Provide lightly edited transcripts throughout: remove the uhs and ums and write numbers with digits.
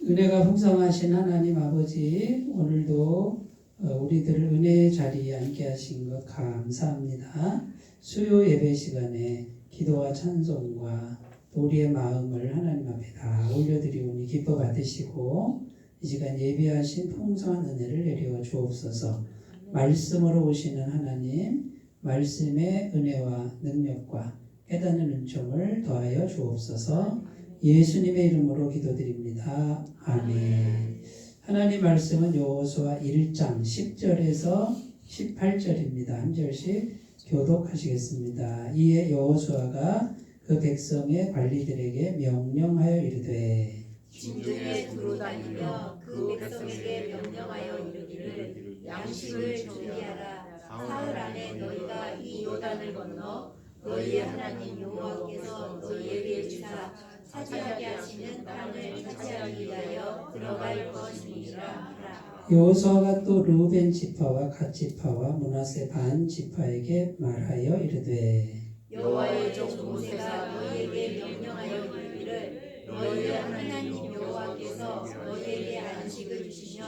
은혜가 풍성하신 하나님 아버지, 오늘도 우리들을 은혜의 자리에 앉게 하신 것 감사합니다. 수요 예배 시간에 기도와 찬송과 또 우리의 마음을 하나님 앞에 다 올려드리오니 기뻐 받으시고 이 시간 예비하신 풍성한 은혜를 내려 주옵소서. 말씀으로 오시는 하나님, 말씀의 은혜와 능력과 깨닫는 은총을 더하여 주옵소서. 예수님의 이름으로 기도드립니다. 아멘. 하나님 말씀은 여호수아 1장 10절에서 18절입니다. 한 절씩 교독하시겠습니다. 이에 여호수아가 그 백성의 관리들에게 명령하여 이르되 진중에 두루 다니며 그 백성에게 명령하여 이르기를 양식을 준비하라. 사흘 안에 너희가 이 요단을 건너 너희의 하나님 여호와께서 너희에게 주사 차지하게 하시는 땅을 차지하기 위하여 들어갈 것임이라 하라. 여호수아가 또 르우벤 지파와 갓 지파와 므낫세 반 지파에게 말하여 이르되 여호와의 종 모세가 너희에게 명령하여 이르기를 너희의 하나님 여호와께서 너희에게 안식을 주시며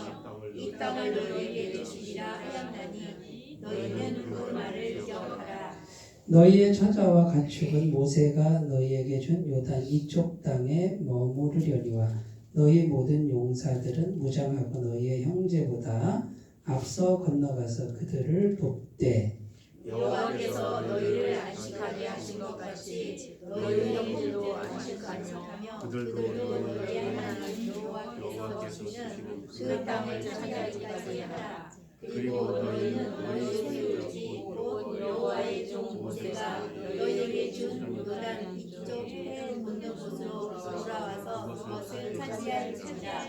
이 땅을 너희에게 주시리라 하였나니 너희는 그 말을 기억하라. 너희의 처자와 가축은 모세가 너희에게 준 요단 이쪽 땅에 머무르려니와 너희 모든 용사들은 무장하고 너희의 형제보다 앞서 건너가서 그들을 돕되 여호와께서 너희를 안식하게 하신 것 같이 너희 형제도 안식하며 그들도 너희의 하나님 여호와께서 주시는 그 땅을 차지하기까지 하라. 그리고 너희는 너희 소유지 곧 여호와의 종 모세가 너희에게 준 요단 이쪽 해변 건너곳으로 돌아와서 그것을 차지할지니라.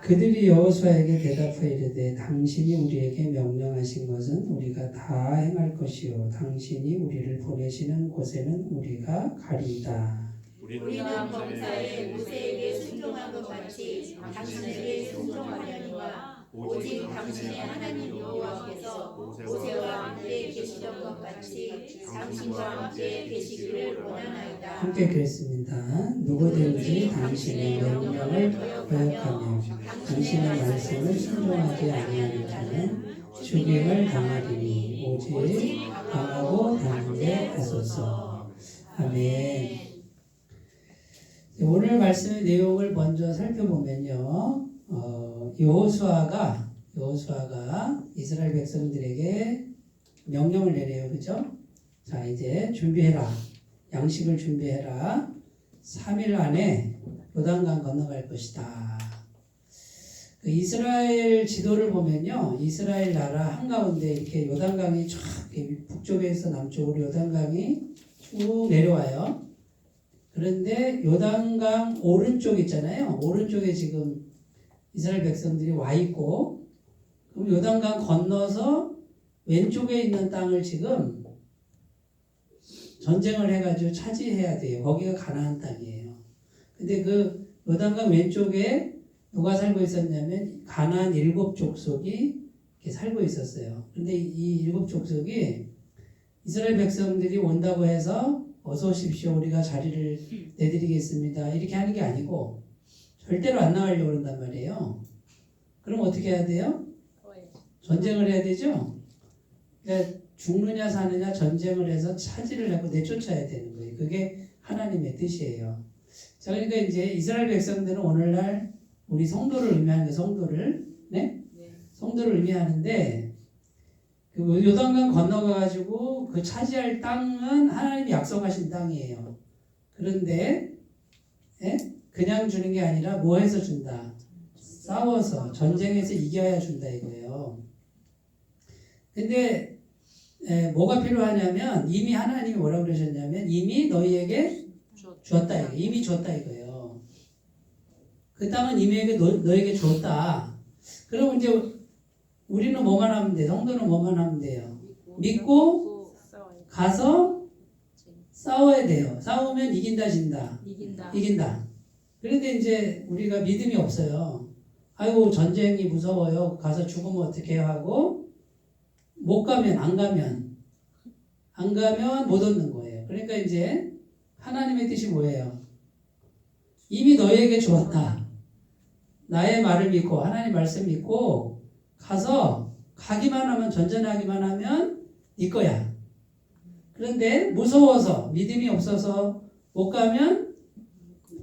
그들이 여호수아에게 대답하여 이르되 당신이 우리에게 명령하신 것은 우리가 다 행할 것이요 당신이 우리를 보내시는 곳에는 우리가 가리이다. 우리는 범사에 모세에게 순종한 것 같이 당신에게 순종하려니와 오직 당신의 하나님 여호와께서 모세와 함께 계시던 것 같이 당신과 함께 계시기를 원하나이다. 함께 그랬습니다. 누구든지 당신의 명령을 거역하며 당신의 말씀을 순종하지 아니하는 자는 죽임을 당하리니 오직 강하고 담대 하소서. 아멘. 오늘 말씀의 내용을 먼저 살펴보면요. 여호수아가 이스라엘 백성들에게 명령을 내려요. 그죠? 자, 이제 준비해라. 양식을 준비해라. 3일 안에 요단강 건너갈 것이다. 그 이스라엘 지도를 보면요. 이스라엘 나라 한가운데 이렇게 요단강이 쫙 북쪽에서 남쪽으로 요단강이 쭉 내려와요. 그런데 요단강 오른쪽 있잖아요. 오른쪽에 지금 이스라엘 백성들이 와 있고, 그럼 요단강 건너서 왼쪽에 있는 땅을 지금 전쟁을 해가지고 차지해야 돼요. 거기가 가나안 땅이에요. 근데 그 요단강 왼쪽에 누가 살고 있었냐면 가나안 7족속이 이렇게 살고 있었어요. 근데 이 7족속이 이스라엘 백성들이 온다고 해서 어서 오십시오. 우리가 자리를 내드리겠습니다. 이렇게 하는 게 아니고 절대로 안 나가려고 그런단 말이에요. 그럼 어떻게 해야 돼요? 전쟁을 해야 되죠? 그러니까 죽느냐 사느냐 전쟁을 해서 차지를 하고 내쫓아야 되는 거예요. 그게 하나님의 뜻이에요. 자, 그러니까 이제 이스라엘 백성들은 오늘날 우리 성도를 의미하는 거예요. 성도를. 네? 성도를 의미하는데 그 요단강 건너가가지고 그 차지할 땅은 하나님이 약속하신 땅이에요. 그런데 그냥 주는 게 아니라 뭐 해서 준다? 싸워서 전쟁에서 이겨야 준다 이거예요. 근데 뭐가 필요하냐면 이미 하나님이 뭐라고 그러셨냐면 이미 너희에게 주었다 이거예요. 이미 줬다 이거예요. 그 땅은 이미 너에게 줬다. 그럼 이제 우리는 뭐만 하면 돼? 성도는 뭐만 하면 돼요? 믿고 가서 싸워야 돼요. 싸우면 이긴다 진다? 이긴다. 그런데 이제 우리가 믿음이 없어요. 아이고 전쟁이 무서워요. 가서 죽으면 어떻게 하고 못 가면 안 가면 못 얻는 거예요. 그러니까 이제 하나님의 뜻이 뭐예요? 이미 너희에게 주었다. 나의 말을 믿고 하나님 말씀 믿고 가서 가기만 하면 전전하기만 하면 네 거야. 그런데 무서워서 믿음이 없어서 못 가면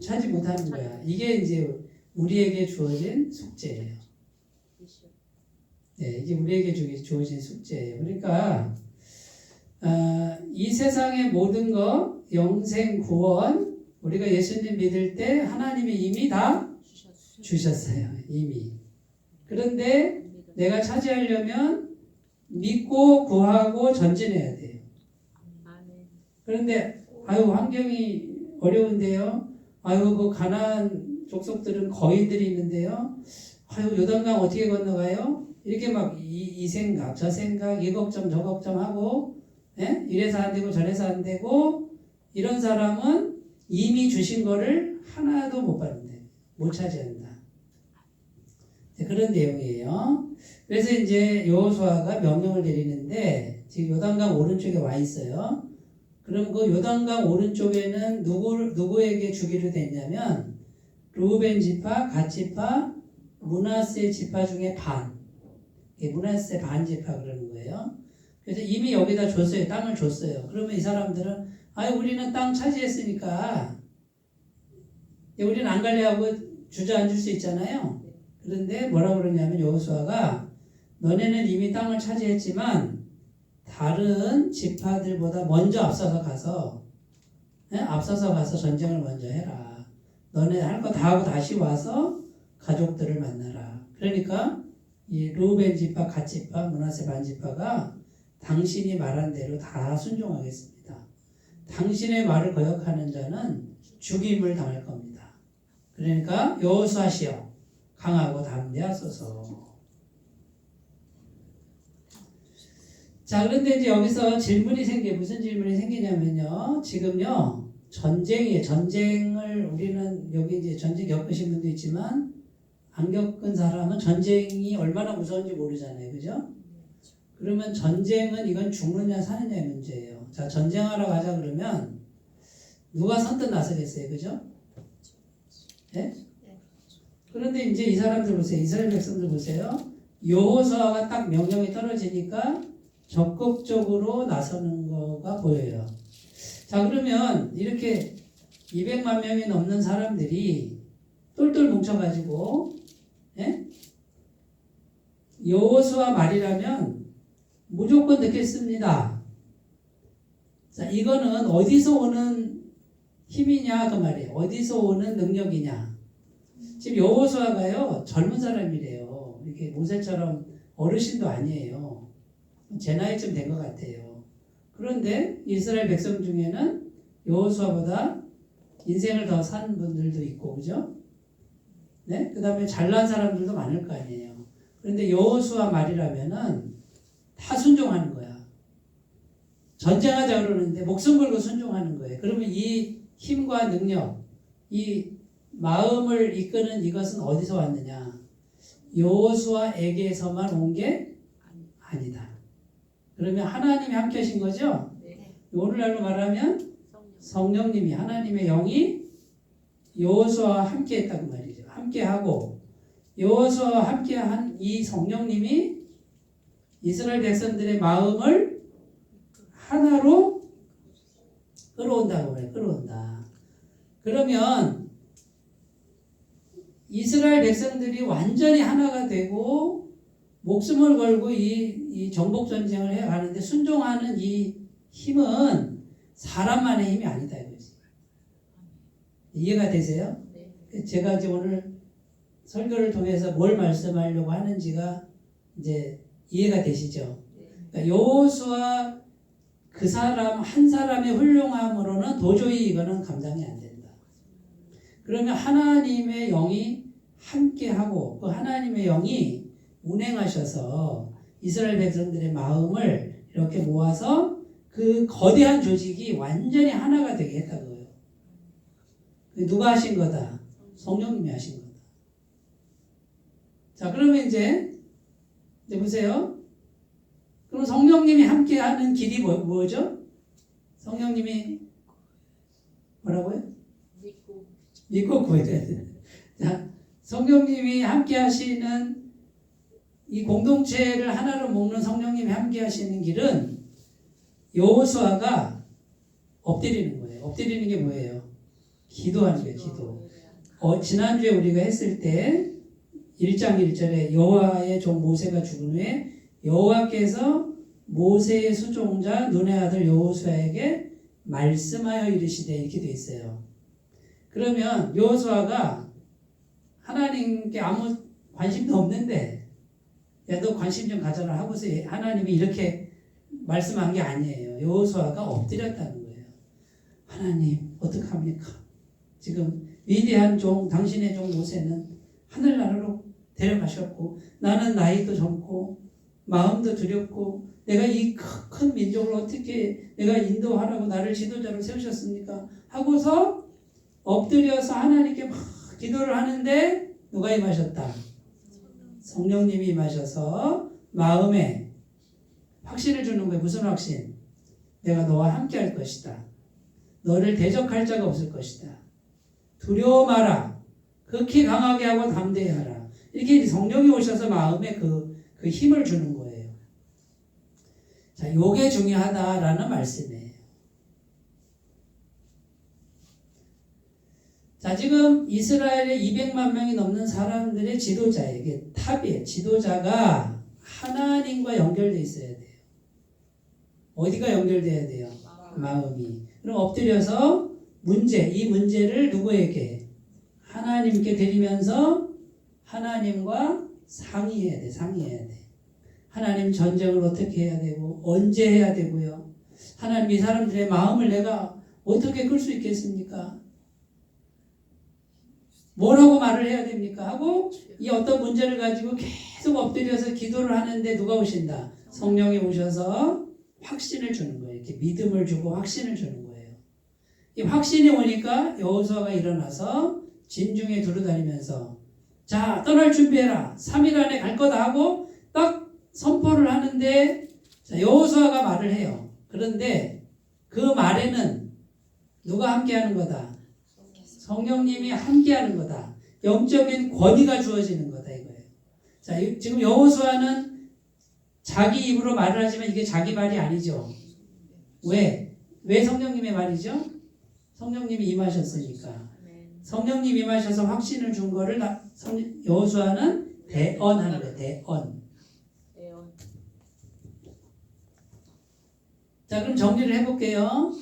차지 못하는 거야. 이게 이제 우리에게 주어진 숙제예요. 네, 이게 우리에게 주어진 숙제예요. 그러니까 이 세상의 모든 것, 영생, 구원, 우리가 예수님 믿을 때 하나님이 이미 다 주셨어요. 이미. 그런데 내가 차지하려면 믿고 구하고 전진해야 돼요. 그런데 환경이 어려운데요. 그 가나안 족속들은 거인들이 있는데요. 요단강 어떻게 건너가요? 이렇게 막 이 생각 저 생각 이 걱정 저 걱정하고 이래서 안 되고 저래서 안 되고 이런 사람은 이미 주신 거를 하나도 못 받는데 못 차지한다. 그런 내용이에요. 그래서 이제 여호수아가 명령을 내리는데 지금 요단강 오른쪽에 와 있어요. 그럼 그 요단강 오른쪽에는 누구에게 주기로 됐냐면 르우벤 지파, 갓 지파, 므낫세 지파 중에 반. 므낫세 반 지파 그러는 거예요. 그래서 이미 여기다 줬어요. 땅을 줬어요. 그러면 이 사람들은 우리는 땅 차지했으니까 우리는 안 갈래 하고 주저앉을 수 있잖아요. 그런데 뭐라고 그러냐면 여호수아가 너네는 이미 땅을 차지했지만 다른 지파들보다 먼저 앞서서 가서 전쟁을 먼저 해라. 너네 할 거 다 하고 다시 와서 가족들을 만나라. 그러니까 이 르우벤 지파, 갓 지파, 므낫세 반 지파가 당신이 말한 대로 다 순종하겠습니다. 당신의 말을 거역하는 자는 죽임을 당할 겁니다. 그러니까 여호수아시여 강하고 담대하소서. 자, 그런데 이제 여기서 질문이 무슨 질문이 생기냐면요. 지금요, 전쟁이에요. 전쟁을 우리는 여기 이제 전쟁 겪으신 분도 있지만, 안 겪은 사람은 전쟁이 얼마나 무서운지 모르잖아요. 그죠? 그러면 전쟁은 이건 죽느냐 사느냐의 문제예요. 자, 전쟁하러 가자 그러면, 누가 선뜻 나서겠어요. 그죠? 네? 그런데 이제 이 사람들 보세요. 이스라엘 백성들 보세요. 여호수아가 딱 명령이 떨어지니까 적극적으로 나서는 거가 보여요. 자, 그러면 이렇게 200만 명이 넘는 사람들이 똘똘 뭉쳐가지고 여호수아 말이라면 무조건 듣겠습니다. 자, 이거는 어디서 오는 힘이냐 그 말이에요. 어디서 오는 능력이냐. 지금 여호수아가요 젊은 사람이래요. 이렇게 모세처럼 어르신도 아니에요. 제 나이쯤 된 것 같아요. 그런데 이스라엘 백성 중에는 여호수아보다 인생을 더 산 분들도 있고, 그죠? 네? 그 다음에 잘난 사람들도 많을 거 아니에요. 그런데 여호수아 말이라면은 다 순종하는 거야. 전쟁하자 그러는데 목숨 걸고 순종하는 거예요. 그러면 이 힘과 능력, 이 마음을 이끄는 이것은 어디서 왔느냐? 여호수아에게서만 온 게 아니다. 그러면 하나님이 함께 하신 거죠? 네. 오늘날로 말하면 성령님이 하나님의 영이 여호수아와 함께 했다고 말이죠. 함께 하고 여호수아와 함께 한 이 성령님이 이스라엘 백성들의 마음을 하나로 끌어온다고 해요. 끌어온다. 그러면 이스라엘 백성들이 완전히 하나가 되고 목숨을 걸고 이 정복 전쟁을 해 가는데 순종하는 이 힘은 사람만의 힘이 아니다 이거지. 이해가 되세요? 네. 제가 이제 오늘 설교를 통해서 뭘 말씀하려고 하는지가 이제 이해가 되시죠? 그러니까 여호수아 그 사람 한 사람의 훌륭함으로는 도저히 이거는 감당이 안 된다. 그러면 하나님의 영이 함께하고 그 하나님의 영이 운행하셔서 이스라엘 백성들의 마음을 이렇게 모아서 그 거대한 조직이 완전히 하나가 되게 했다고요. 누가 하신 거다? 성령님이 하신 거다. 자, 그러면 이제 보세요. 그럼 성령님이 함께하는 길이 뭐죠? 성령님이 뭐라고요? 믿고 구해야 돼. 자, 성령님이 함께 하시는 이 공동체를 하나로 묶는 성령님이 함께 하시는 길은 여호수아가 엎드리는 거예요. 엎드리는 게 뭐예요? 기도하는 거예요. 기도. 지난주에 우리가 했을 때 1장 1절에 여호와의 종 모세가 죽은 후에 여호와께서 모세의 수종자 눈의 아들 여호수아에게 말씀하여 이르시되 이렇게 돼 있어요. 그러면 여호수아가 하나님께 아무 관심도 없는데 야 너 관심 좀 가져라 하고서 하나님이 이렇게 말씀한 게 아니에요. 여호수아가 엎드렸다는 거예요. 하나님 어떡합니까? 지금 위대한 종 당신의 종 모세는 하늘나라로 데려가셨고 나는 나이도 젊고 마음도 두렵고 내가 이 큰 민족을 어떻게 내가 인도하라고 나를 지도자로 세우셨습니까? 하고서 엎드려서 하나님께 막 기도를 하는데 누가 임하셨다? 성령님이 임하셔서 마음에 확신을 주는 거예요. 무슨 확신? 내가 너와 함께 할 것이다. 너를 대적할 자가 없을 것이다. 두려워 마라. 극히 강하게 하고 담대히 하라. 이렇게 성령이 오셔서 마음에 그 힘을 주는 거예요. 자, 요게 중요하다라는 말씀이에요. 자, 지금 이스라엘의 200만 명이 넘는 사람들의 지도자에게 탑이에요. 지도자가 하나님과 연결되어 있어야 돼요. 어디가 연결돼야 돼요? 마음이. 그럼 엎드려서 이 문제를 누구에게? 하나님께 드리면서 하나님과 상의해야 돼. 하나님 전쟁을 어떻게 해야 되고 언제 해야 되고요. 하나님 이 사람들의 마음을 내가 어떻게 끌 수 있겠습니까? 뭐라고 말을 해야 됩니까? 하고 이 어떤 문제를 가지고 계속 엎드려서 기도를 하는데 누가 오신다? 성령이 오셔서 확신을 주는 거예요. 이렇게 믿음을 주고 확신을 주는 거예요. 이 확신이 오니까 여호수아가 일어나서 진중에 두루다니면서 자 떠날 준비해라. 3일 안에 갈 거다 하고 딱 선포를 하는데 여호수아가 말을 해요. 그런데 그 말에는 누가 함께하는 거다? 성령님이 함께하는 거다. 영적인 권위가 주어지는 거다 이거예요. 자, 지금 여호수아는 자기 입으로 말을 하지만 이게 자기 말이 아니죠. 왜 성령님의 말이죠? 성령님이 임하셨으니까. 성령님이 임하셔서 확신을 준 거를 여호수아는 대언하는 거예요. 대언. 자, 그럼 정리를 해볼게요.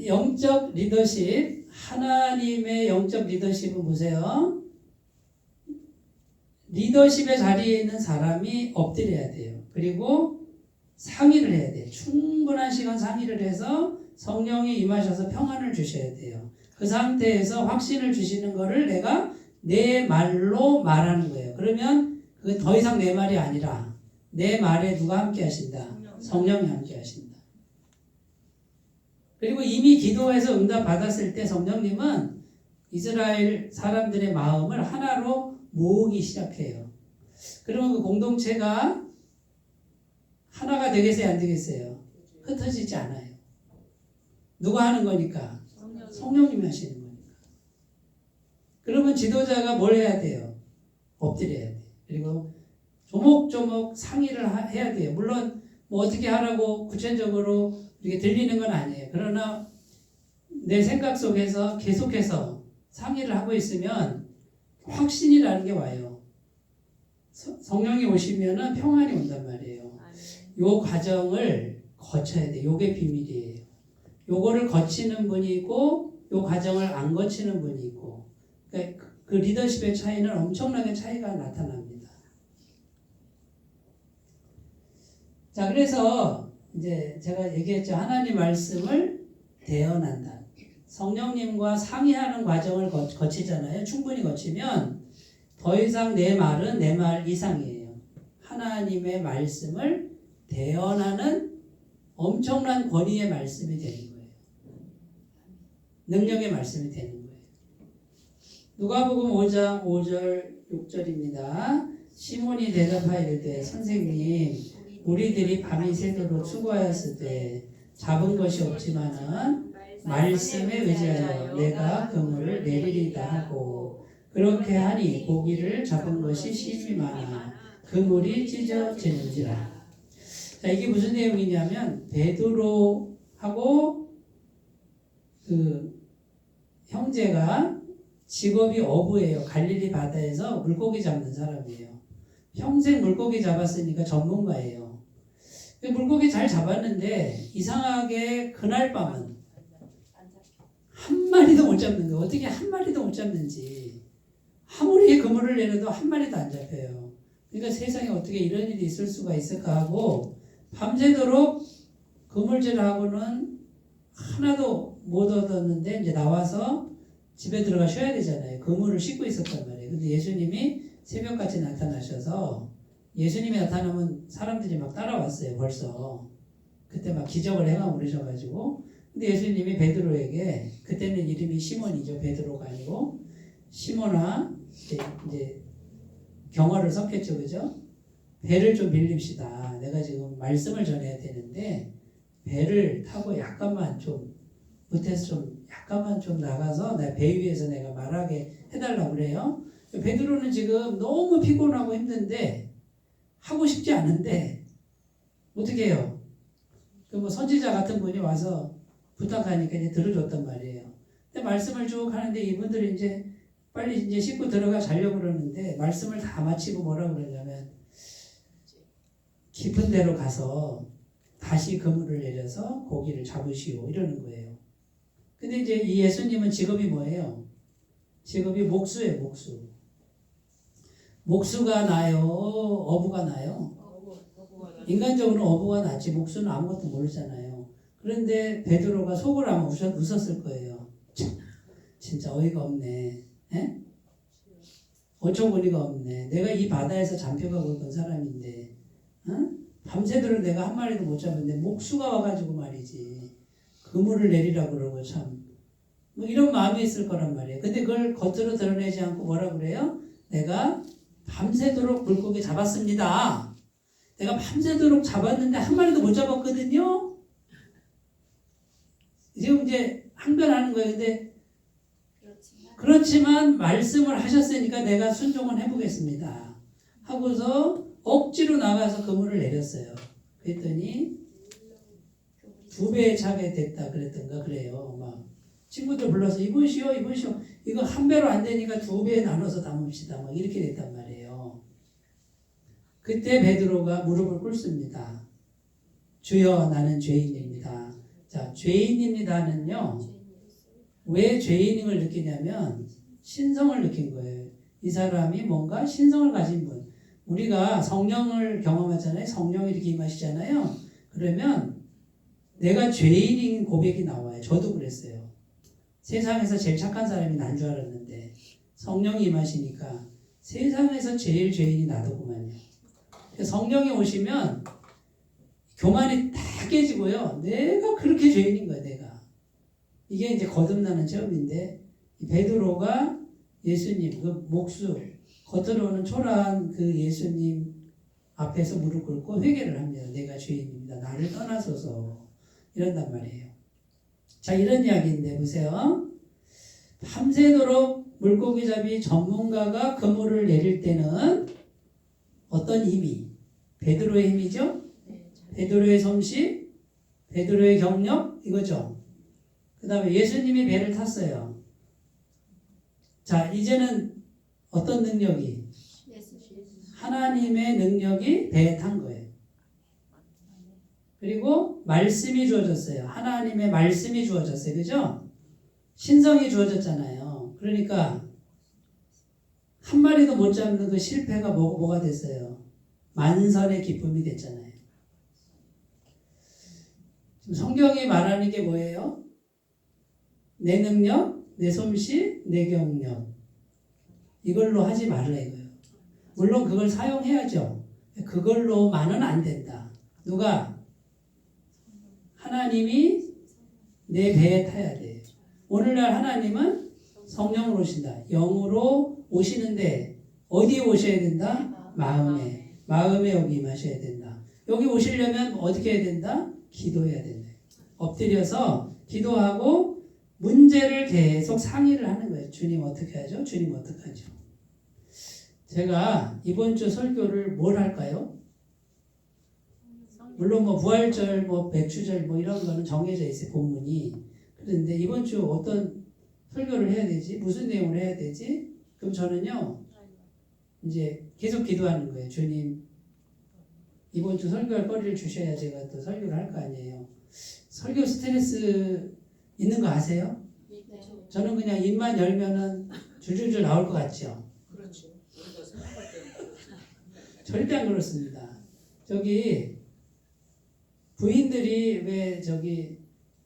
영적 리더십, 하나님의 영적 리더십은 보세요. 리더십의 자리에 있는 사람이 엎드려야 돼요. 그리고 상의를 해야 돼요. 충분한 시간 상의를 해서 성령이 임하셔서 평안을 주셔야 돼요. 그 상태에서 확신을 주시는 거를 내가 내 말로 말하는 거예요. 그러면 그건 더 이상 내 말이 아니라 내 말에 누가 함께 하신다? 성령이 함께 하신다. 그리고 이미 기도해서 응답 받았을 때 성령님은 이스라엘 사람들의 마음을 하나로 모으기 시작해요. 그러면 그 공동체가 하나가 되겠어요? 안 되겠어요? 흩어지지 않아요. 누가 하는 거니까? 성령님이 하시는 거니까. 그러면 지도자가 뭘 해야 돼요? 엎드려야 돼요. 그리고 조목조목 상의를 해야 돼요. 물론 뭐 어떻게 하라고 구체적으로 이렇게 들리는 건 아니에요. 그러나 내 생각 속에서 계속해서 상의를 하고 있으면 확신이라는 게 와요. 성령이 오시면은 평안이 온단 말이에요. 요 과정을 거쳐야 돼. 요게 비밀이에요. 요거를 거치는 분이 있고 요 과정을 안 거치는 분이 있고 그러니까 그 리더십의 차이는 엄청나게 차이가 나타납니다. 자, 그래서 이제 제가 얘기했죠. 하나님 말씀을 대언한다. 성령님과 상의하는 과정을 거치잖아요. 충분히 거치면 더 이상 내 말은 내 말 이상이에요. 하나님의 말씀을 대언하는 엄청난 권위의 말씀이 되는 거예요. 능력의 말씀이 되는 거예요. 누가복음 5장 5절 6절입니다. 시몬이 대답하이르되 선생님 우리들이 밤이 새도록 수고하였으되 잡은 것이 없지만은 말씀에 의지하여 내가 그물을 내리리다 하고 그렇게 하니 고기를 잡은 것이 심히 많아 그물이 찢어지는지라. 자, 이게 무슨 내용이냐면 베드로하고 그 형제가 직업이 어부예요. 갈릴리 바다에서 물고기 잡는 사람이에요. 평생 물고기 잡았으니까 전문가예요. 물고기 잘 잡았는데 이상하게 그날 밤은 한 마리도 못 잡는 거예요. 어떻게 한 마리도 못 잡는지. 아무리 그물을 내려도 한 마리도 안 잡혀요. 그러니까 세상에 어떻게 이런 일이 있을 수가 있을까 하고 밤새도록 그물질하고는 하나도 못 얻었는데 이제 나와서 집에 들어가 쉬어야 되잖아요. 그물을 씻고 있었단 말이에요. 근데 예수님이 새벽같이 나타나셔서 예수님이 나타나면 사람들이 막 따라왔어요. 벌써 그때 막 기적을 행하고 그러셔가지고 근데 예수님이 베드로에게 그때는 이름이 시몬이죠. 베드로가 아니고 시몬아 이제 경어를 섞였죠. 그죠? 배를 좀 빌립시다. 내가 지금 말씀을 전해야 되는데 배를 타고 약간만 좀 못해서 좀 약간만 좀 나가서 내 배 위에서 내가 말하게 해달라고 그래요. 베드로는 지금 너무 피곤하고 힘든데 하고 싶지 않은데 어떻게 해요? 그 뭐 선지자 같은 분이 와서 부탁하니까 이제 들어줬단 말이에요. 근데 말씀을 쭉 하는데 이분들이 이제 빨리 이제 씻고 들어가 자려고 그러는데 말씀을 다 마치고 뭐라 그러냐면 깊은 데로 가서 다시 그물을 내려서 고기를 잡으시오 이러는 거예요. 근데 이제 이 예수님은 직업이 뭐예요? 직업이 목수예요. 목수. 목수가 나요? 어부가 나요? 인간적으로 어부가 낫지 목수는 아무것도 모르잖아요. 그런데 베드로가 속으로 아마 웃었을 거예요. 진짜 어이가 없네. 에? 어처구니가 없네. 내가 이 바다에서 잡혀가고 있던 사람인데 밤새도록 내가 한 마리도 못 잡았는데 목수가 와가지고 말이지 그물을 내리라고 그러고 참 뭐 이런 마음이 있을 거란 말이에요. 근데 그걸 겉으로 드러내지 않고 뭐라 그래요? 내가 밤새도록 물고기 잡았습니다. 내가 밤새도록 잡았는데 한 마리도 못 잡았거든요. 지금 이제 항변하는 거예요. 근데 그렇지만 말씀을 하셨으니까 내가 순종을 해보겠습니다. 하고서 억지로 나가서 그물을 내렸어요. 그랬더니 2배 차게 됐다 그랬던가 그래요. 막 친구들 불러서 이보시오 이거 한 배로 안 되니까 2배 나눠서 담읍시다. 막 이렇게 됐단 말이에요. 그때 베드로가 무릎을 꿇습니다. 주여 나는 죄인입니다. 자, 죄인입니다는요. 왜 죄인임을 느끼냐면 신성을 느낀 거예요. 이 사람이 뭔가 신성을 가진 분. 우리가 성령을 경험하잖아요. 성령이 이렇게 임하시잖아요. 그러면 내가 죄인인 고백이 나와요. 저도 그랬어요. 세상에서 제일 착한 사람이 난 줄 알았는데 성령이 임하시니까 세상에서 제일 죄인이 나더구만요. 성령이 오시면 교만이 다 깨지고요. 내가 그렇게 죄인인 거야, 내가. 이게 이제 거듭나는 체험인데 베드로가 예수님, 그 목수, 겉으로는 초라한 그 예수님 앞에서 무릎 꿇고 회개를 합니다. 내가 죄인입니다. 나를 떠나소서. 이런단 말이에요. 자, 이런 이야기인데 보세요. 밤새도록 물고기잡이 전문가가 그물을 내릴 때는 어떤 힘이? 베드로의 힘이죠? 베드로의 솜씨, 베드로의 경력 이거죠. 그 다음에 예수님이 배를 탔어요. 자, 이제는 어떤 능력이? 하나님의 능력이 배에 탄 거예요. 그리고 말씀이 주어졌어요. 하나님의 말씀이 주어졌어요. 그죠? 신성이 주어졌잖아요. 그러니까 한 마리도 못 잡는 그 실패가 뭐가 됐어요? 만선의 기쁨이 됐잖아요. 지금 성경이 말하는 게 뭐예요? 내 능력, 내 솜씨, 내 경력. 이걸로 하지 말라 이거예요. 물론 그걸 사용해야죠. 그걸로만은 안 된다. 누가? 하나님이 내 배에 타야 돼요. 오늘날 하나님은 성령으로 오신다. 영으로 오시는데 어디에 오셔야 된다? 마음에. 마음에 여기 임하셔야 된다. 여기 오시려면 어떻게 해야 된다? 기도해야 된다. 엎드려서 기도하고 문제를 계속 상의를 하는 거예요. 주님 어떻게 하죠? 주님 어떻게 하죠? 제가 이번 주 설교를 뭘 할까요? 물론 뭐 부활절, 뭐 백주절 뭐 이런 거는 정해져 있어요. 본문이. 그런데 이번 주 어떤 설교를 해야 되지? 무슨 내용을 해야 되지? 그럼 저는요. 이제 계속 기도하는 거예요. 주님 이번 주 설교할 거리를 주셔야 제가 또 설교를 할 거 아니에요. 설교 스트레스 있는 거 아세요? 저는 그냥 입만 열면은 줄줄줄 나올 것 같죠? 그렇지. 우리가 생각할 때는 절대 안 그렇습니다. 저기 부인들이 왜 저기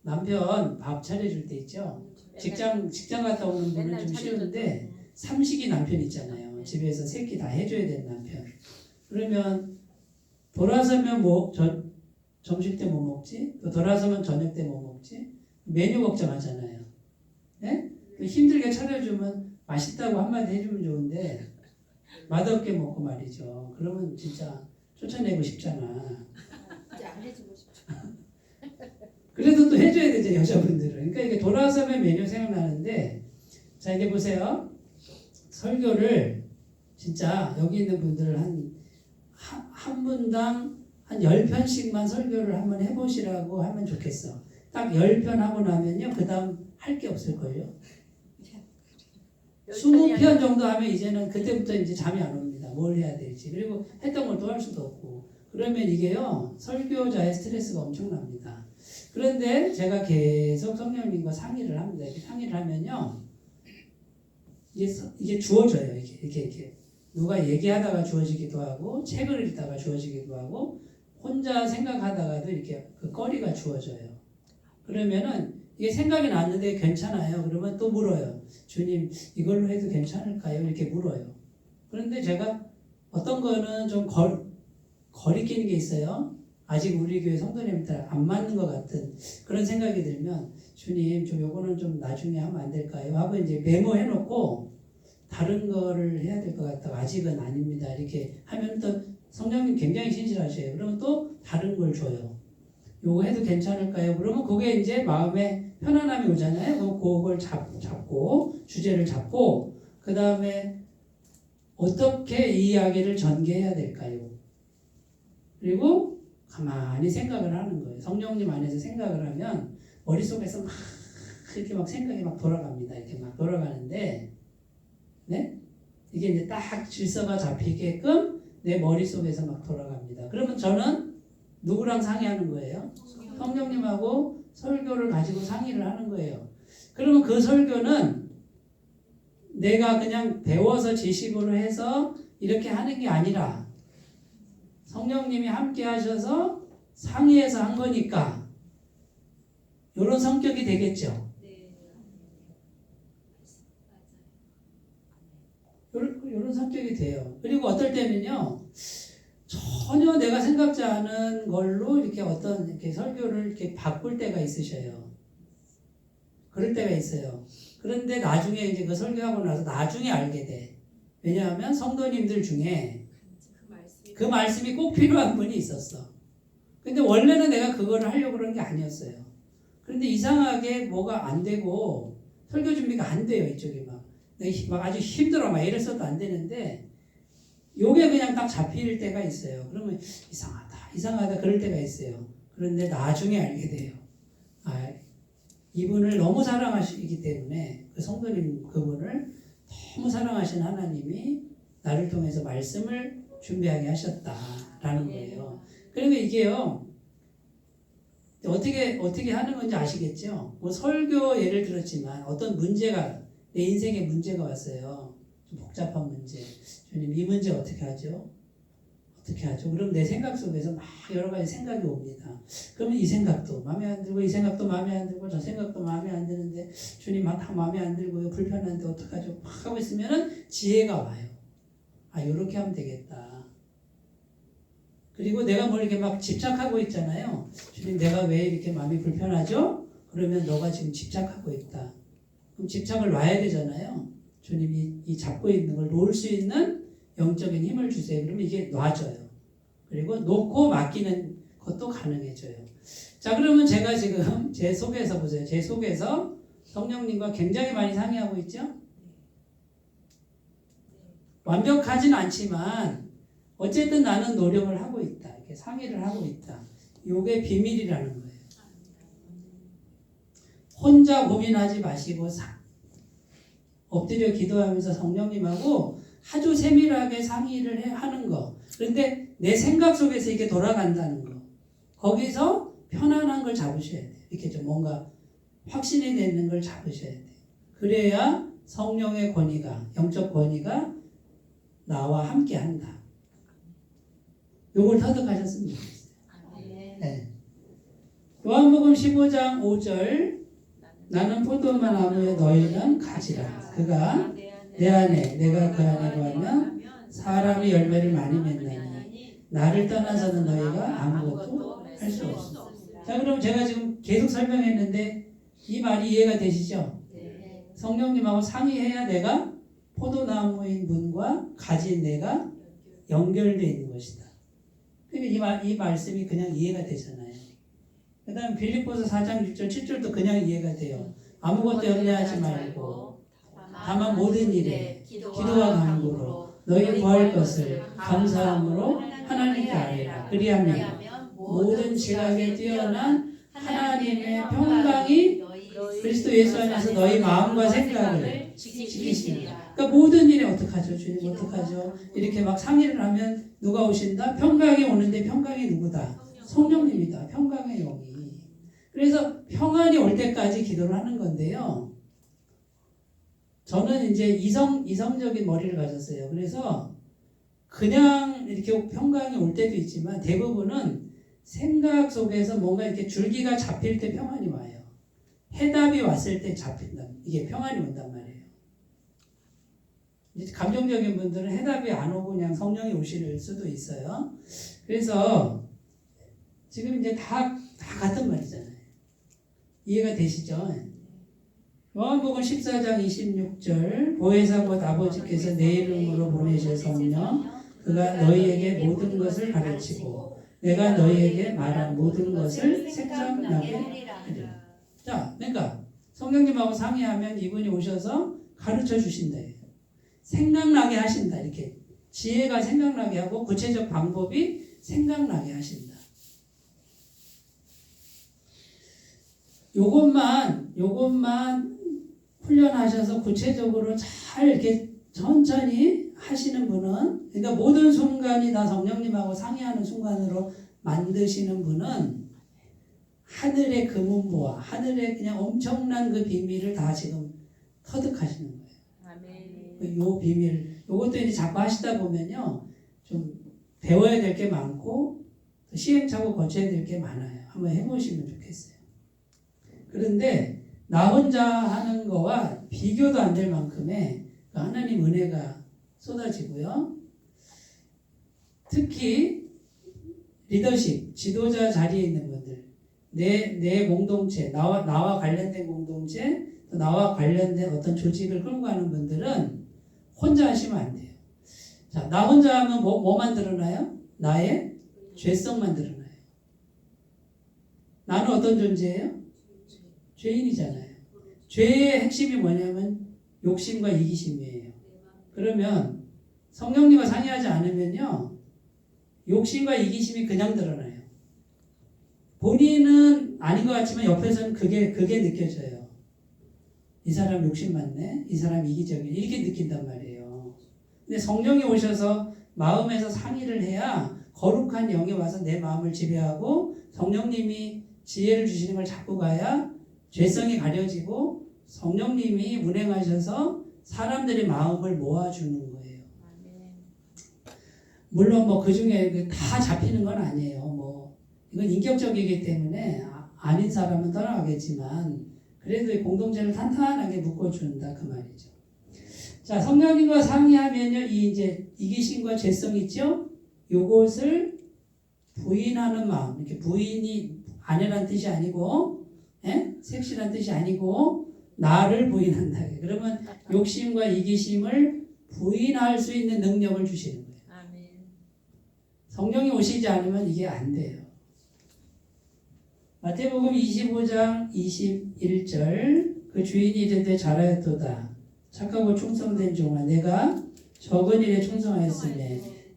남편 밥 차려줄 때 있죠? 직장 갔다 오는 분은 좀 쉬운데 삼식이 남편 있잖아요. 집에서 새끼 다 해줘야 되는 남편. 그러면 돌아서면 뭐 점심 때 뭐 먹지? 또 돌아서면 저녁 때 뭐 먹지? 메뉴 걱정하잖아요. 네? 힘들게 차려주면 맛있다고 한마디 해주면 좋은데 맛없게 먹고 말이죠. 그러면 진짜 쫓아내고 싶잖아. 이제 안 해주고 싶어. 그래도 또 해줘야 되죠, 여자분들은. 그러니까 이게 돌아서면 메뉴 생각나는데, 자, 이제 보세요. 설교를 진짜 여기 있는 분들 한 분당 한 10편씩만 설교를 한번 해보시라고 하면 좋겠어. 딱 10편 하고 나면요, 그 다음 할 게 없을걸요. 20편 정도 하면 이제는 그때부터 이제 잠이 안 옵니다. 뭘 해야 될지. 그리고 했던 걸 또 할 수도 없고. 그러면 이게요, 설교자의 스트레스가 엄청납니다. 그런데 제가 계속 성령님과 상의를 합니다. 이렇게 상의를 하면요, 이게 주어져요. 이렇게. 누가 얘기하다가 주어지기도 하고, 책을 읽다가 주어지기도 하고, 혼자 생각하다가도 이렇게 그 거리가 주어져요. 그러면은 이게 생각이 났는데 괜찮아요. 그러면 또 물어요. 주님, 이걸로 해도 괜찮을까요? 이렇게 물어요. 그런데 제가 어떤 거는 좀 거리 끼는 게 있어요. 아직 우리 교회 성도님들 안 맞는 것 같은 그런 생각이 들면 주님 좀 요거는 좀 나중에 하면 안 될까요? 하고 이제 메모해 놓고 다른 거를 해야 될 것 같다고 아직은 아닙니다. 이렇게 하면 또 성령님 굉장히 신실하셔요. 그러면 또 다른 걸 줘요. 요거 해도 괜찮을까요? 그러면 그게 이제 마음에 편안함이 오잖아요. 그럼 그걸 잡고 주제를 잡고 그 다음에 어떻게 이 이야기를 전개해야 될까요? 그리고 가만히 생각을 하는 거예요. 성령님 안에서 생각을 하면 머릿속에서 막 이렇게 막 생각이 막 돌아갑니다. 이렇게 막 돌아가는데 네? 이게 이제 딱 질서가 잡히게끔 내 머릿속에서 막 돌아갑니다. 그러면 저는 누구랑 상의하는 거예요? 성령님하고 설교를 가지고 상의를 하는 거예요. 그러면 그 설교는 내가 그냥 배워서 지식으로 해서 이렇게 하는 게 아니라 성령님이 함께 하셔서 상의해서 한 거니까 이런 성격이 되겠죠. 이런 성격이 돼요. 그리고 어떨 때는요, 전혀 내가 생각지 않은 걸로 이렇게 어떤 이렇게 설교를 이렇게 바꿀 때가 있으셔요. 그럴 때가 있어요. 그런데 나중에 이제 그 설교하고 나서 나중에 알게 돼. 왜냐하면 성도님들 중에 그 말씀이 꼭 필요한 분이 있었어. 근데 원래는 내가 그거를 하려고 그런 게 아니었어요. 그런데 이상하게 뭐가 안 되고 설교 준비가 안 돼요. 이쪽이 막 아주 힘들어 막 이랬어도 안 되는데 요게 그냥 딱 잡힐 때가 있어요. 그러면 이상하다 그럴 때가 있어요. 그런데 나중에 알게 돼요. 이분을 너무 사랑하시기 때문에 그 성도님 그분을 너무 사랑하신 하나님이 나를 통해서 말씀을 준비하게 하셨다라는 거예요. 그러면 이게요 어떻게 하는 건지 아시겠죠? 뭐 설교 예를 들었지만 어떤 문제가 내 인생에 문제가 왔어요. 좀 복잡한 문제. 주님 이 문제 어떻게 하죠? 어떻게 하죠? 그럼 내 생각 속에서 막 여러 가지 생각이 옵니다. 그러면 이 생각도 마음에 안 들고 이 생각도 마음에 안 들고 저 생각도 마음에 안 드는데 주님 다 마음에 안 들고요. 불편한데 어떡하죠? 막 하고 있으면은 지혜가 와요. 이렇게 하면 되겠다. 그리고 내가 뭘 이렇게 막 집착하고 있잖아요. 주님 내가 왜 이렇게 마음이 불편하죠? 그러면 너가 지금 집착하고 있다. 그럼 집착을 놔야 되잖아요. 주님이 이 잡고 있는 걸 놓을 수 있는 영적인 힘을 주세요. 그러면 이게 놔져요. 그리고 놓고 맡기는 것도 가능해져요. 자, 그러면 제가 지금 제 속에서 보세요. 제 속에서 성령님과 굉장히 많이 상의하고 있죠? 완벽하진 않지만 어쨌든 나는 노력을 하고 있다. 이렇게 상의를 하고 있다. 요게 비밀이라는 거예요. 혼자 고민하지 마시고 엎드려 기도하면서 성령님하고 아주 세밀하게 상의를 하는 거. 그런데 내 생각 속에서 이게 돌아간다는 거. 거기서 편안한 걸 잡으셔야 돼요. 이렇게 좀 뭔가 확신이 되는 걸 잡으셔야 돼요. 그래야 성령의 권위가, 영적 권위가 나와 함께 한다. 요걸 터득하셨으면 좋겠어요. 네. 요한복음 15장 5절 나는 포도나무에 너희는 가지라. 그가 내 안에 내가 그 안에 거하면 사람이 열매를 많이 맺나니 나를 떠나서는 너희가 아무것도 할 수 없어. 자, 그럼 제가 지금 계속 설명했는데 이 말이 이해가 되시죠? 성령님하고 상의해야 내가 포도나무인 분과 가진 내가 연결되어 있는 것이다. 그러니까 이 말씀이 그냥 이해가 되잖아요. 그 다음 빌립보서 4장 6절 7절도 그냥 이해가 돼요. 아무것도 염려하지 말고 다만 모든 일에 기도와 간구로 너희 구할 것을 감사함으로 하나님께 아뢰라. 그리하면 모든 지각에 뛰어난 하나님의 평강이 그리스도 예수 안에서 너희 마음과 생각을 지키시리라. 그러니까 모든 일에 어떡하죠? 주님 어떡하죠? 이렇게 막 상의를 하면 누가 오신다? 평강이 오는데 평강이 누구다? 성령님이다. 평강의 영이. 그래서 평안이 올 때까지 기도를 하는 건데요. 저는 이제 이성적인 머리를 가졌어요. 그래서 그냥 이렇게 평강이 올 때도 있지만 대부분은 생각 속에서 뭔가 이렇게 줄기가 잡힐 때 평안이 와요. 해답이 왔을 때 잡힌다. 이게 평안이 온단 말이에요. 이제 감정적인 분들은 해답이 안 오고 그냥 성령이 오실 수도 있어요. 그래서 지금 이제 다 같은 말이잖아요. 이해가 되시죠? 요한복음 14장 26절 보혜사 곧 아버지께서 내 이름으로 보내실 성령 그가 너희에게 모든 것을 가르치고 내가 너희에게 말한 모든 것을 생각나게 하리라. 자, 그러니까 성령님하고 상의하면 이분이 오셔서 가르쳐 주신다. 생각나게 하신다. 이렇게 지혜가 생각나게 하고 구체적 방법이 생각나게 하신다. 요것만 훈련하셔서 구체적으로 잘 이렇게 천천히 하시는 분은, 그러니까 모든 순간이 다 성령님하고 상의하는 순간으로 만드시는 분은 하늘의 금은보화, 하늘의 그냥 엄청난 그 비밀을 다 지금 터득하시는 거예요. 아멘. 요 비밀, 요것도 이제 자꾸 하시다 보면요, 좀 배워야 될 게 많고 시행착오 거쳐야 될 게 많아요. 한번 해보시면 좋겠어요. 그런데 나 혼자 하는 거와 비교도 안 될 만큼의 하나님 은혜가 쏟아지고요. 특히 리더십, 지도자 자리에 있는 분들, 내 공동체, 나와 관련된 공동체, 또 나와 관련된 어떤 조직을 끌고 가는 분들은 혼자 하시면 안 돼요. 자, 나 혼자 하면 뭐만 드러나요? 나의 죄성만 드러나요. 나는 어떤 존재예요? 죄인이잖아요. 죄의 핵심이 뭐냐면 욕심과 이기심이에요. 그러면 성령님과 상의하지 않으면요, 욕심과 이기심이 그냥 드러나요. 본인은 아닌 것 같지만 옆에서는 그게 느껴져요. 이 사람 욕심 많네, 이 사람 이기적이네, 이렇게 느낀단 말이에요. 근데 성령이 오셔서 마음에서 상의를 해야 거룩한 영이 와서 내 마음을 지배하고 성령님이 지혜를 주시는 걸 잡고 가야 죄성이 가려지고 성령님이 운행하셔서 사람들의 마음을 모아주는 거예요. 물론 뭐 그 중에 다 잡히는 건 아니에요. 뭐 이건 인격적이기 때문에 아닌 사람은 떠나가겠지만 그래도 공동체를 탄탄하게 묶어준다 그 말이죠. 자, 성령님과 상의하면요, 이제 이기심과 죄성 있죠? 요것을 부인하는 마음. 이렇게 부인이 아내란 뜻이 아니고, 색시란 뜻이 아니고 나를 부인한다. 그러면 욕심과 이기심을 부인할 수 있는 능력을 주시는 거예요. 아멘. 성령이 오시지 않으면 이게 안 돼요. 마태복음 25장 21절 그 주인이 이르되 잘하였도다. 착하고 충성된 종아, 내가 적은 일에 충성하였으며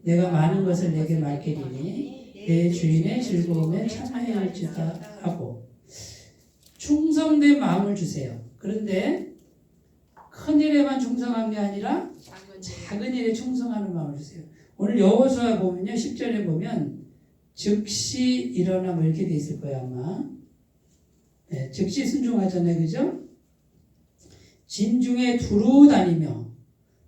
내가 많은 것을 내게 맡기리니 내 주인의 즐거움에 참여할지다 하고, 충성된 마음을 주세요. 그런데 큰 일에만 충성한 게 아니라 작은 일에 충성하는 마음을 주세요. 오늘 여호수아 보면요, 10절에 보면 즉시 일어나 뭐 이렇게 돼 있을 거예요 아마. 네, 즉시 순종하잖아요, 그죠? 진중에 두루 다니며,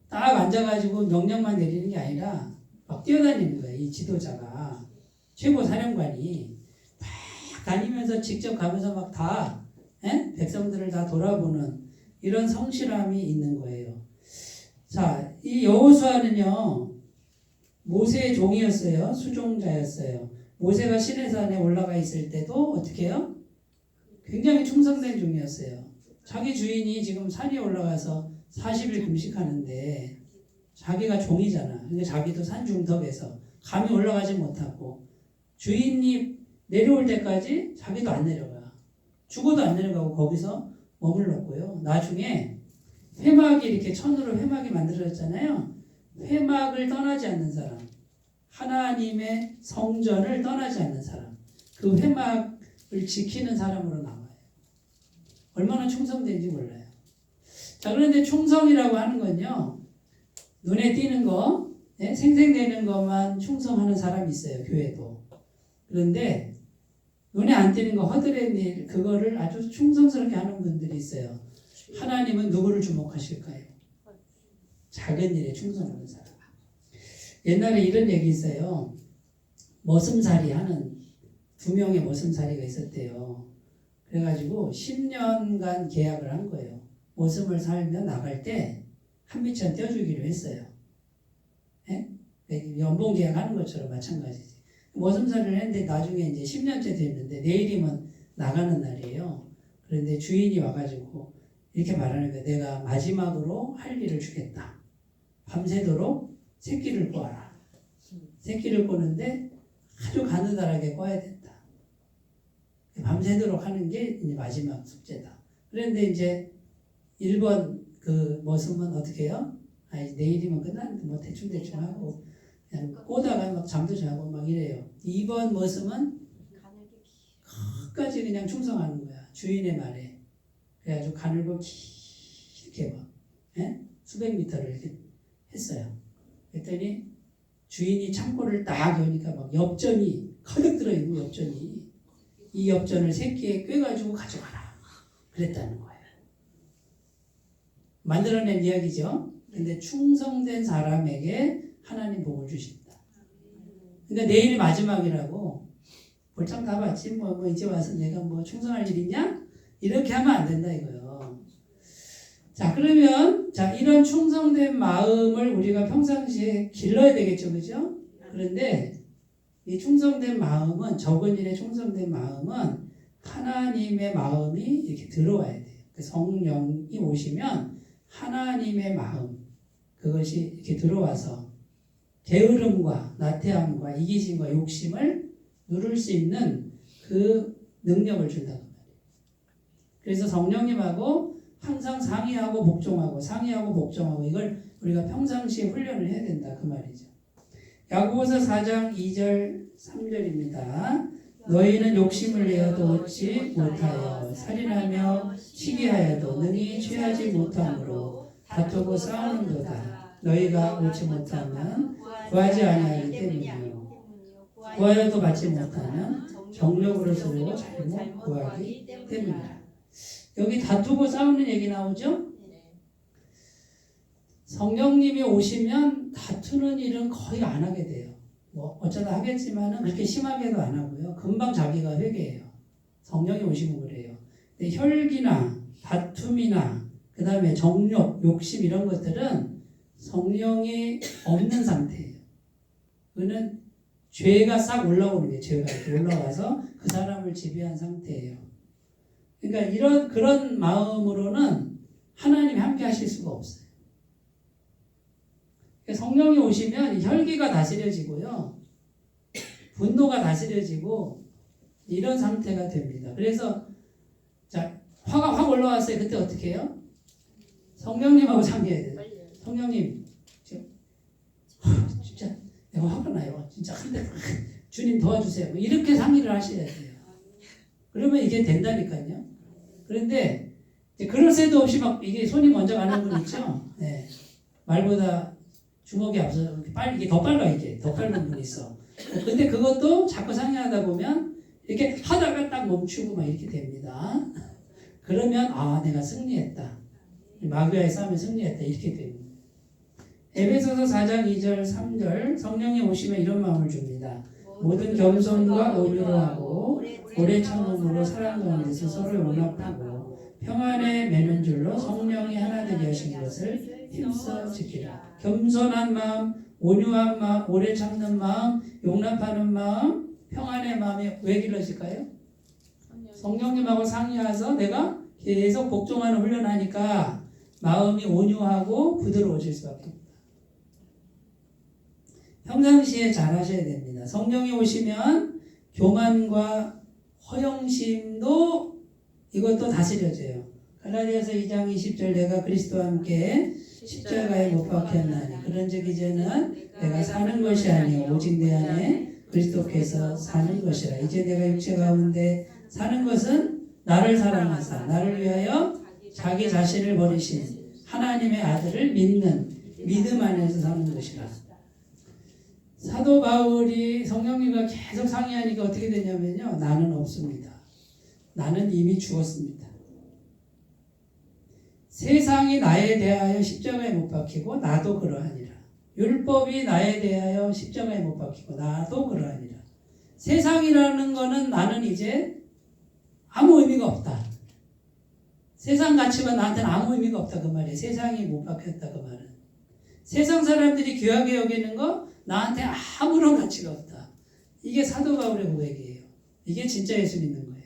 딱 앉아가지고 명령만 내리는 게 아니라 막 뛰어다니는 거예요. 이 지도자가, 최고 사령관이 막 다니면서 직접 가면서 막 다 백성들을 다 돌아보는 이런 성실함이 있는 거예요. 자, 이 여호수아는요, 모세의 종이었어요. 수종자였어요. 모세가 시내산에 올라가 있을 때도 어떻게 해요? 굉장히 충성된 종이었어요. 자기 주인이 지금 산에 올라가서 40일 금식하는데 자기가 종이잖아. 근데 자기도 산 중턱에서 감히 올라가지 못하고 주인이 내려올 때까지 자기도 안 내려가. 죽어도 안 내려가고 거기서 머물렀고요. 나중에 회막이 이렇게 천으로 회막이 만들어졌잖아요. 회막을 떠나지 않는 사람, 하나님의 성전을 떠나지 않는 사람, 그 회막을 지키는 사람으로 나와요. 얼마나 충성된지 몰라요. 자, 그런데 충성이라고 하는 건요, 눈에 띄는 거, 생생되는 것만 충성하는 사람이 있어요, 교회도. 그런데 눈에 안 띄는 거, 허드렛 일, 그거를 아주 충성스럽게 하는 분들이 있어요. 하나님은 누구를 주목하실까요? 작은 일에 충성하는 사람. 옛날에 이런 얘기 있어요. 머슴살이 하는 2명의 머슴살이가 있었대요. 그래가지고 10년간 계약을 한 거예요. 머슴을 살면 나갈 때 한 미천 떼어주기로 했어요. 연봉 계약하는 것처럼 마찬가지지. 머슴살이를 했는데 나중에 이제 10년째 됐는데 내일이면 나가는 날이에요. 그런데 주인이 와가지고 이렇게 말하는 거예요. 내가 마지막으로 할 일을 주겠다. 밤새도록 새끼를 꼬아라. 새끼를 꼬는데 아주 가느다랗게 꼬아야 된다. 밤새도록 하는 게 이제 마지막 숙제다. 그런데 이제 1번 그 머슴은 어떻게 해요? 내일이면 끝나는데 뭐 대충 하고 그냥 꼬다가 막 잠도 자고 막 이래요. 2번 머슴은 끝까지 그냥 충성하는 거야. 주인의 말에. 그래가지고 가늘고 길게 막 수백 미터를 이렇게 했어요. 그랬더니 주인이 창고를 딱 여니까 막 엽전이 가득 들어있는 엽전이, 이 엽전을 새끼에 꿰가지고 가져가라 그랬다는 거예요. 만들어낸 이야기죠. 근데 충성된 사람에게 하나님 복을 주십니다. 그러니까 내일이 마지막이라고 볼장 다 봤지 뭐 이제 와서 내가 뭐 충성할 일 있냐? 이렇게 하면 안 된다 이거요. 자, 그러면 이런 충성된 마음을 우리가 평상시에 길러야 되겠죠, 그죠? 그런데 이 충성된 마음은, 적은 일에 충성된 마음은 하나님의 마음이 이렇게 들어와야 돼요. 성령이 오시면 하나님의 마음, 그것이 이렇게 들어와서 게으름과 나태함과 이기심과 욕심을 누를 수 있는 그 능력을 준다고 말이에요. 그래서 성령님하고 항상 상의하고 복종하고 이걸 우리가 평상시에 훈련을 해야 된다 그 말이죠. 야고보서 4장 2절 3절입니다. 너희는 욕심을 내어도 얻지 못하여 살인하며 시기하여도 능히 취하지 못함으로 다투고 싸우는도다. 너희가 얻지 못하면 구하지 아니하기 때문이요. 구하여도 받지 못하면 정력으로 쓰려고 잘못 구하기 때문이다. 여기 다투고 싸우는 얘기 나오죠? 성령님이 오시면 다투는 일은 거의 안 하게 돼요. 뭐 어쩌다 하겠지만은 그렇게 심하게도 안 하고요. 금방 자기가 회개해요. 성령이 오시면 그래요. 근데 혈기나 다툼이나 그 다음에 정욕, 욕심 이런 것들은 성령이 없는 상태예요. 그거는 죄가 싹 올라오는 게, 죄가 이렇게 올라와서 그 사람을 지배한 상태예요. 그러니까 그런 마음으로는 하나님이 함께 하실 수가 없어요. 성령이 오시면 혈기가 다스려지고요, 분노가 다스려지고 이런 상태가 됩니다. 그래서 화가 확 올라왔어요. 그때 어떻게 해요? 성령님하고 상의해야 돼요. 빨리 해요. 성령님, 진짜 내가 화가 나요. 진짜 한대 주님 도와주세요. 뭐 이렇게 상의를 하셔야 돼요. 그러면 이게 된다니까요. 그런데 이제 그럴 새도 없이 막 이게 손이 먼저 가는 분 있죠. 네. 말보다 주먹이 앞서 빨리 이게 더 빨라 이게 더 빠른 분이 있어. 근데 그것도 자꾸 상의하다 보면 이렇게 하다가 딱 멈추고 막 이렇게 됩니다. 그러면 아 내가 승리했다. 마귀와의 싸움에 승리했다 이렇게 됩니다. 에베소서 4장 2절 3절 성령이 오시면 이런 마음을 줍니다. 모든 겸손과 온유로 하고 오래 참음으로 사랑 가운데서 서로 용납하고 평안에 매는 줄로 성령이 하나 되게 하신 것을 힘써 지키라. 겸손한 마음, 온유한 마음, 오래 참는 마음, 용납하는 마음, 평안의 마음이 왜 길러질까요? 성령님하고 상의해서 내가 계속 복종하는 훈련하니까 마음이 온유하고 부드러워질 수밖에 없다. 평상시에 잘 하셔야 됩니다. 성령이 오시면 교만과 허영심도 이것도 다스려져요. 갈라디아서 2장 20절 내가 그리스도와 함께 십자가에 못 박혔나니 그런즉 이제는 내가 사는 것이 아니요 오직 내 안에 그리스도께서 사는 것이라. 이제 내가 육체 가운데 사는 것은 나를 사랑하사 나를 위하여 자기 자신을 버리신 하나님의 아들을 믿는 믿음 안에서 사는 것이라. 사도 바울이 성령님과 계속 상의하니까 어떻게 되냐면요. 나는 없습니다. 나는 이미 죽었습니다. 세상이 나에 대하여 십자가에 못 박히고 나도 그러하니라. 율법이 나에 대하여 십자가에 못 박히고 나도 그러하니라. 세상이라는 거는 나는 이제 아무 의미가 없다. 세상 가치가 나한테는 아무 의미가 없다 그 말이에요. 세상이 못 박혔다 그 말은. 세상 사람들이 귀하게 여기는 거 나한테 아무런 가치가 없다. 이게 사도 바울의 고백이에요. 이게 진짜 예수 믿는 거예요.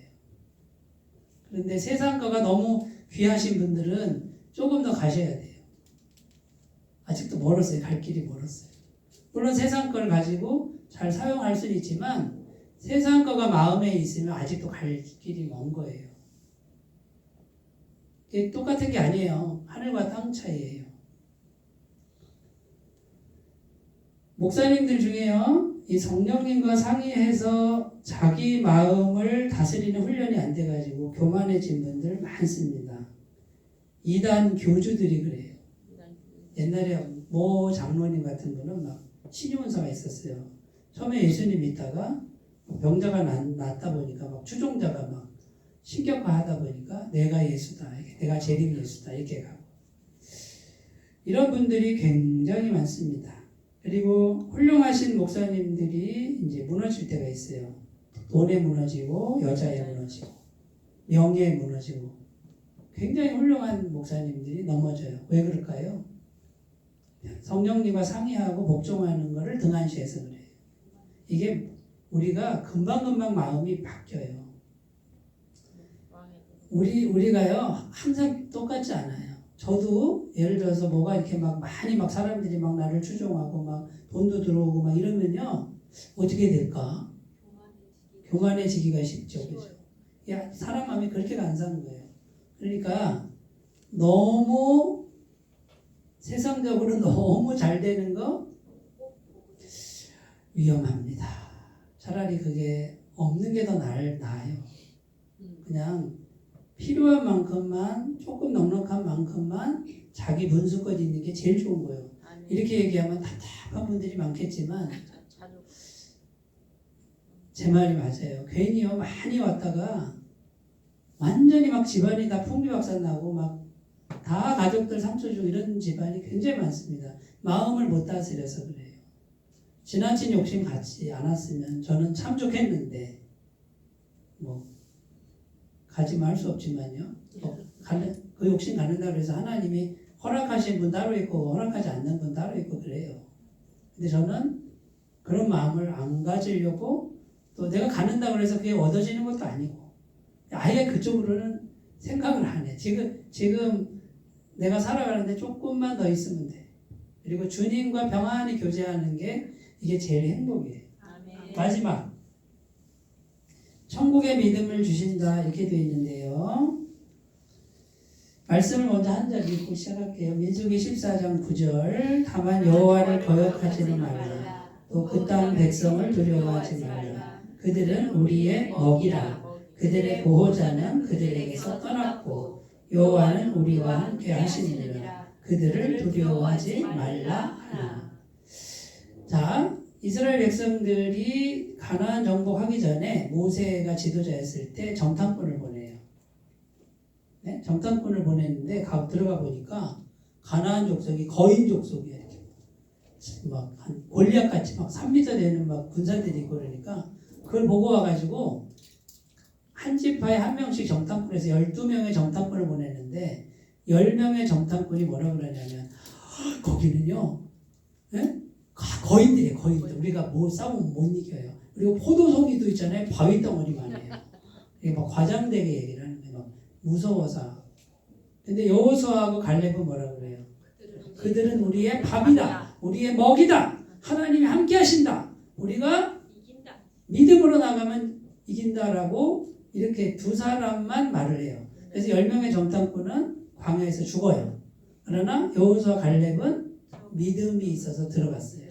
그런데 세상 거가 너무 귀하신 분들은 조금 더 가셔야 돼요. 아직도 멀었어요. 갈 길이 멀었어요. 물론 세상 걸 가지고 잘 사용할 수는 있지만 세상 거가 마음에 있으면 아직도 갈 길이 먼 거예요. 이게 똑같은 게 아니에요. 하늘과 땅 차이예요. 목사님들 중에요. 이 성령님과 상의해서 자기 마음을 다스리는 훈련이 안 돼가지고 교만해진 분들 많습니다. 이단 교주들이 그래요. 옛날에 모 장로님 같은 분은 막 신유문사가 있었어요. 처음에 예수님 믿다가 병자가 낫다 보니까 막 추종자가 막 신격화하다 보니까 내가 예수다, 내가 재림 예수다 이렇게 가고 이런 분들이 굉장히 많습니다. 그리고 훌륭하신 목사님들이 이제 무너질 때가 있어요. 돈에 무너지고 여자에 무너지고 명예에 무너지고 굉장히 훌륭한 목사님들이 넘어져요. 왜 그럴까요? 성령님과 상의하고 복종하는 것을 등한시해서 그래요. 이게 우리가 금방금방 마음이 바뀌어요. 우리가요 항상 똑같지 않아요. 저도 예를 들어서 뭐가 이렇게 막 많이 막 사람들이 막 나를 추종하고 막 돈도 들어오고 막 이러면요 어떻게 될까? 교만해지기가 쉽죠, 그죠? 야 사람 마음이 그렇게가 안 사는 거예요. 그러니까 너무 세상적으로 너무 잘 되는 거 위험합니다. 차라리 그게 없는 게 더 나아요. 그냥 필요한 만큼만 조금 넉넉한 만큼만 자기 분수껏 있는 게 제일 좋은 거예요. 이렇게 얘기하면 답답한 분들이 많겠지만 제 말이 맞아요. 괜히요 많이 왔다가 완전히 막 집안이 다 풍비박산나고 막 다 가족들 상처 주고 이런 집안이 굉장히 많습니다. 마음을 못 다스려서 그래요. 지나친 욕심 갖지 않았으면 저는 참 좋겠는데 뭐 가지 말 수 없지만요. 그 욕심 갖는다고 해서 하나님이 허락하신 분 따로 있고 허락하지 않는 분 따로 있고 그래요. 근데 저는 그런 마음을 안 가지려고 또 내가 갖는다고 해서 그게 얻어지는 것도 아니고 아예 그쪽으로는 생각을 안 해. 지금 내가 살아가는데 조금만 더 있으면 돼. 그리고 주님과 평안히 교제하는 게 이게 제일 행복이에요. 아멘. 마지막 천국의 믿음을 주신다 이렇게 되어 있는데요. 말씀을 먼저 한 절 읽고 시작할게요. 민수기 14장 9절. 다만 여호와를 거역하지는 말라. 또 그 땅 백성을 두려워하지 말라. 그들은 우리의 먹이라. 그들의 보호자는 그들에게서 떠났고 여호와는 우리와 함께 하시느니라. 그들을 두려워하지 말라 하나. 자, 이스라엘 백성들이 가나안 정복하기 전에 모세가 지도자였을 때 정탐꾼을 보내요. 네? 정탐꾼을 보냈는데 들어가 보니까 가나안 족속이 거인 족속이에요. 막 한 골리앗 같이 막 3m 되는 막 군사들이 있고 그러니까 그걸 보고 와가지고 한 지파에 한 명씩 정탐꾼에서 12명의 정탐꾼을 보냈는데 10명의 정탐꾼이 뭐라 그러냐면 거기는요, 네? 거인들이에요. 거인들. 우리가 뭐 싸우면 못 이겨요. 그리고 포도송이도 있잖아요. 바위 덩어리만 해요. 이게 막 과장되게 얘기를 하는 거예요. 막 무서워서. 근데 여호수아하고 갈렙은 뭐라 그래요? 그들은 우리의 밥이다. 우리의 먹이다. 하나님이 함께 하신다. 우리가 믿음으로 나가면 이긴다라고 이렇게 두 사람만 말을 해요. 그래서 10명의 정탐꾼은 광야에서 죽어요. 그러나 여호수아 갈렙은 믿음이 있어서 들어갔어요.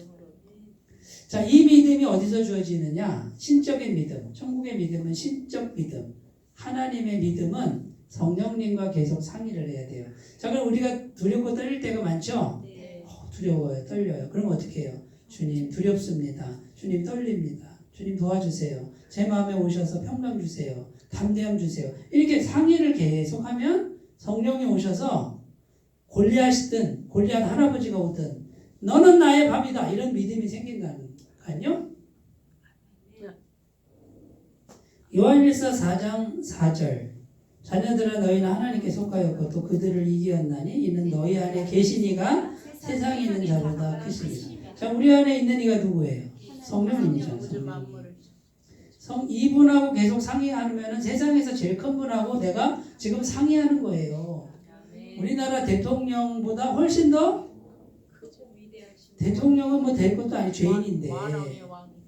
자, 이 믿음이 어디서 주어지느냐? 신적인 믿음. 천국의 믿음은 신적 믿음. 하나님의 믿음은 성령님과 계속 상의를 해야 돼요. 자, 그럼 우리가 두렵고 떨릴 때가 많죠? 네. 두려워요, 떨려요. 그럼 어떻게 해요? 주님 두렵습니다. 주님 떨립니다. 주님 도와주세요. 제 마음에 오셔서 평강 주세요. 담대함 주세요. 이렇게 상의를 계속하면 성령이 오셔서 골리앗이든 골리앗 할아버지가 오든 너는 나의 밥이다. 이런 믿음이 생긴다니까요. 요한일서 4장 4절. 자녀들아 너희는 하나님께 속하였고 또 그들을 이기었나니 이는 너희 안에 계신 이가 세상에 있는 자보다 크시니라. 자, 우리 안에 있는 이가 누구예요? 성령님이죠. 이분하고 계속 상의하면 세상에서 제일 큰 분하고 내가 지금 상의하는 거예요. 우리나라 대통령보다 훨씬 더 대통령은 뭐 될 것도 아니 죄인인데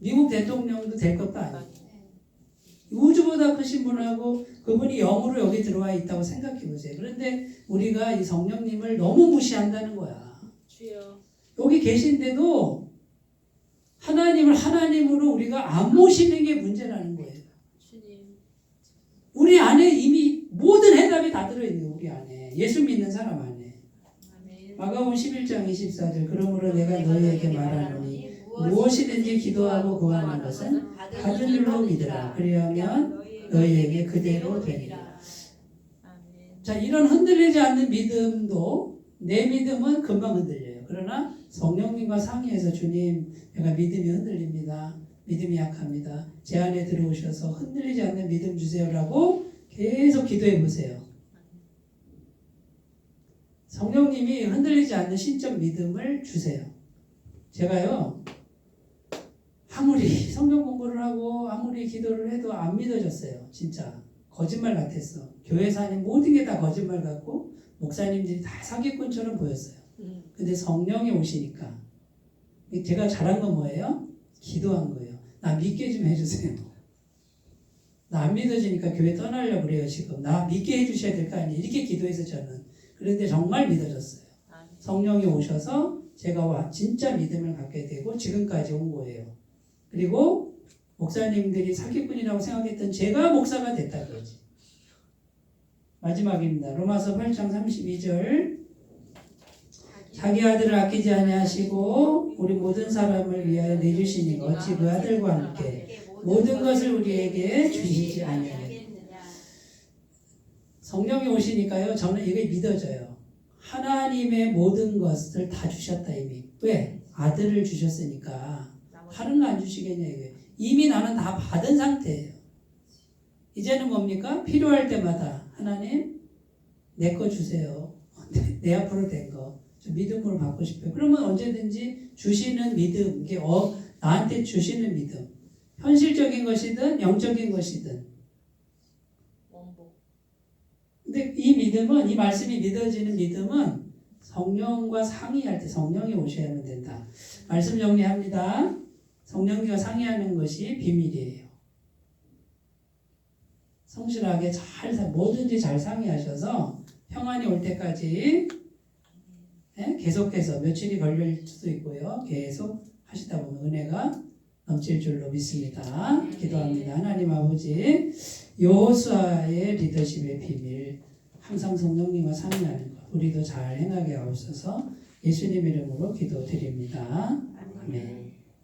미국 대통령도 될 것도 아니고 우주보다 크신 분하고 그분이 영으로 여기 들어와 있다고 생각해 보세요. 그런데 우리가 이 성령님을 너무 무시한다는 거야. 여기 계신데도 하나님을 하나님으로 우리가 안 모시는 게 문제라는 거예요. 우리 안에 이미 모든 해답이 다 들어있는 우리 안에. 예수 믿는 사람 안에. 마가복음 11장 24절. 그러므로 내가 너희에게 말하노니 무엇이든지 기도하고 구하는 것은 받은 줄로 믿으라. 그리하면 너희에게 그대로 되리라. 자, 이런 흔들리지 않는 믿음도 내 믿음은 금방 흔들려요. 그러나 성령님과 상의해서 주님, 내가 믿음이 흔들립니다. 믿음이 약합니다. 제 안에 들어오셔서 흔들리지 않는 믿음 주세요라고 계속 기도해 보세요. 성령님이 흔들리지 않는 신적 믿음을 주세요. 제가요, 아무리 성경 공부를 하고 아무리 기도를 해도 안 믿어졌어요. 진짜 거짓말 같았어. 교회에서 하는 모든 게 다 거짓말 같고 목사님들이 다 사기꾼처럼 보였어요. 근데 성령이 오시니까 제가 잘한 건 뭐예요? 기도한 거예요. 나 믿게 좀 해주세요. 나 안 믿어지니까 교회 떠나려고 그래요. 지금 나 믿게 해주셔야 될 거 아니에요. 이렇게 기도해서 저는. 그런데 정말 믿어졌어요. 성령이 오셔서 제가 진짜 믿음을 갖게 되고 지금까지 온 거예요. 그리고 목사님들이 사기꾼이라고 생각했던 제가 목사가 됐다는 거지. 마지막입니다. 로마서 8장 32절. 자기 아들을 아끼지 아니하시고 우리 모든 사람을 위하여 내주시니 어찌 그 아들과 함께 모든 것을 우리에게 주시지 아니하겠느냐. 성령이 오시니까요, 저는 이게 믿어져요. 하나님의 모든 것을 다 주셨다 이미. 왜? 아들을 주셨으니까 다른 거 안 주시겠냐 이거예요. 이미 나는 다 받은 상태예요. 이제는 뭡니까? 필요할 때마다 하나님 내 거 주세요. 내 앞으로 된 거. 저 믿음으로 받고 싶어요. 그러면 언제든지 주시는 믿음, 이게 나한테 주시는 믿음. 현실적인 것이든 영적인 것이든. 근데 이 믿음은, 이 말씀이 믿어지는 믿음은 성령과 상의할 때 성령이 오셔야만 된다. 말씀 정리합니다. 성령과 상의하는 것이 비밀이에요. 성실하게 뭐든지 잘 상의하셔서 평안이 올 때까지 계속해서 며칠이 걸릴 수도 있고요. 계속 하시다 보면 은혜가 넘칠 줄로 믿습니다. 기도합니다. 하나님 아버지, 여호수아의 리더십의 비밀, 항상 성령님과 상의하는 것, 우리도 잘 행하게 하옵소서. 예수님 이름으로 기도드립니다. 아멘.